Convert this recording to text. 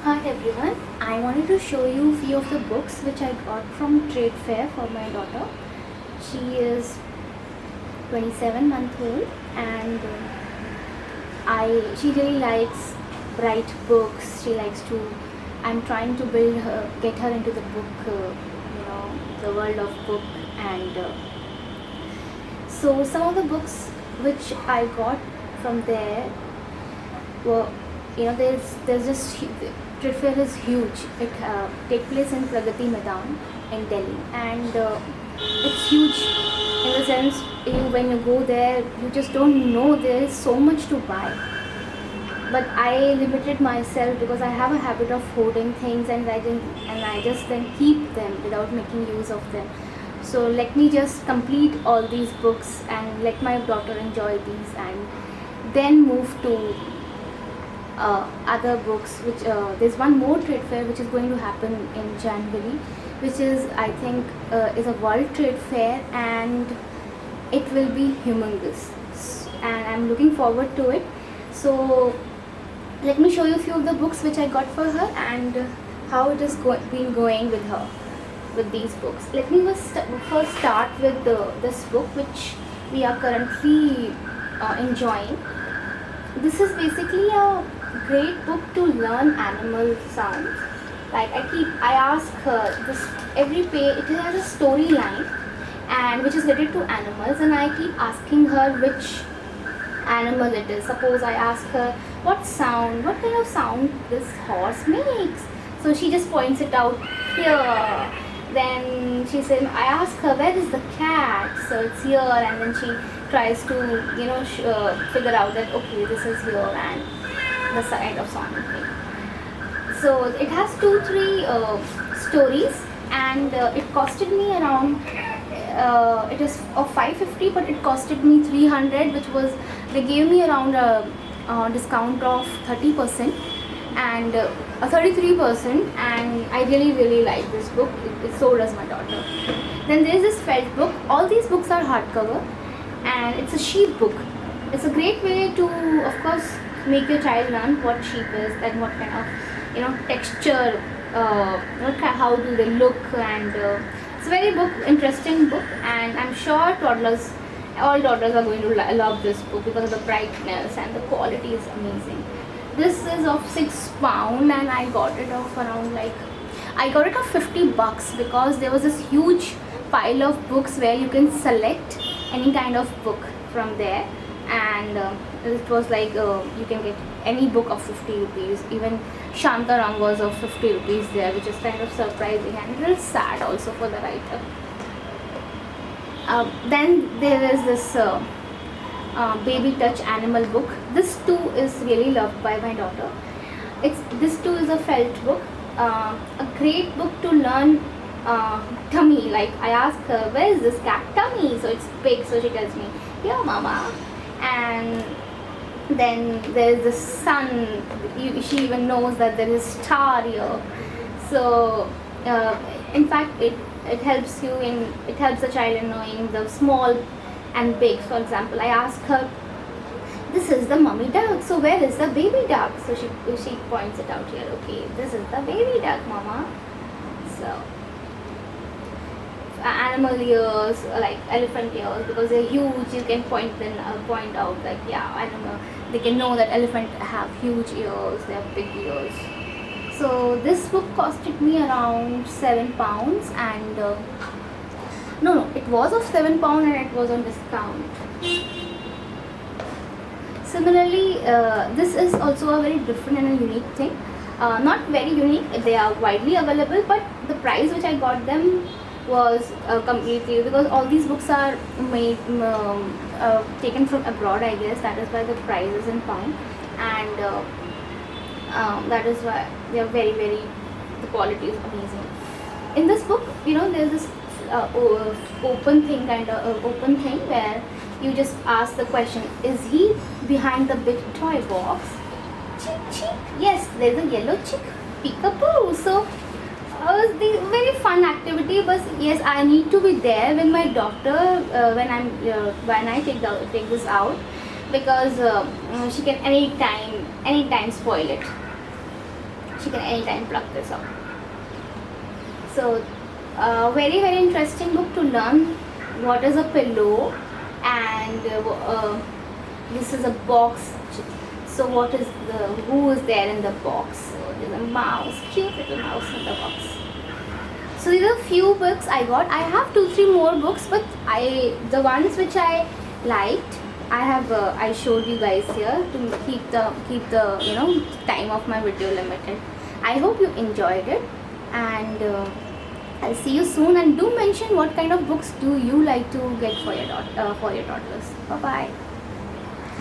Hi everyone, I wanted to show you few of the books which I got from trade fair for my daughter. She is 27 months old and she really likes bright books. She likes to I'm trying to get her into the book, the world of book and so some of the books which I got from there were, there's this trade fair is huge. It takes place in Pragati Maidan in Delhi, and it's huge in the sense when you go there, you just don't know there is so much to buy. But I limited myself because I have a habit of hoarding things, and I just then keep them without making use of them. So let me just complete all these books and let my daughter enjoy these, and then move to other books. Which there's one more trade fair which is going to happen in January, which is I think is a world trade fair, and it will be humongous, and I'm looking forward to it. So let me show you a few of the books which I got for her and how it has been going with her with these books. Let me first start with this book which we are currently enjoying. This is basically a great book to learn animal sounds. Like I ask her this every page. It has a storyline, and which is related to animals, and I keep asking her which animal it is. Suppose I ask her what kind of sound this horse makes. So she just points it out here. Then she said, I ask her where is the cat. So it's here, and then she tries to figure out that okay, this is here and the side of song. So it has 2-3 stories, and it costed me around. It is of 550, but it costed me 300, which was they gave me around a discount of 30% and a 33%, and I really like this book. So does my daughter. Then there is this felt book. All these books are hardcover, and it's a sheep book. It's a great way to, of course, make your child learn what sheep is and what kind of texture, how do they look, and it's a very interesting book, and I'm sure all toddlers are going to love this book because of the brightness, and the quality is amazing. This is of £6, and I got it of around I got it of $50 because there was this huge pile of books where you can select any kind of book from there, and it was you can get any book of 50 rupees. Even Shantaram was of 50 rupees there, which is kind of surprising and a little sad also for the writer. Then there is this Baby Touch animal book. This too is really loved by my daughter. This too is a felt book, a great book to learn tummy. Like I ask her, where is this cat tummy? So it's big, so she tells me, here mama. And then there is the sun. She even knows that there is star here. So in fact it helps the child in knowing the small and big. For example, I ask her, this is the mummy duck, so where is the baby duck? So she points it out here. Okay, this is the baby duck, mama. So animal ears, like elephant ears, because they're huge, you can point out animal. They can know that elephant have huge ears, they have big ears. So this book costed me around £7, and no, it was of £7 and it was on discount. Similarly, this is also a very different and a unique thing. Not very unique, they are widely available, but the price which I got them was completely, because all these books are made taken from abroad, I guess. That is why the price is in pound, and that is why they are very the quality is amazing. In this book, there's this open thing where you just ask the question, is he behind the big toy box? Chick chick. Yes, there's a yellow chick, peekaboo. So the very fun activity, but yes, I need to be there with my daughter when I take this out, because she can anytime spoil it. she can anytime pluck this up. So very interesting book to learn what is a pillow, and this is a box. So what is who is there in the box? So there's a mouse, cute little mouse in the box. So these are few books I got. I have 2-3 more books, but the ones which I liked, I showed you guys here to keep the time of my video limited. I hope you enjoyed it, and I'll see you soon. And do mention what kind of books do you like to get for your toddlers. Bye bye.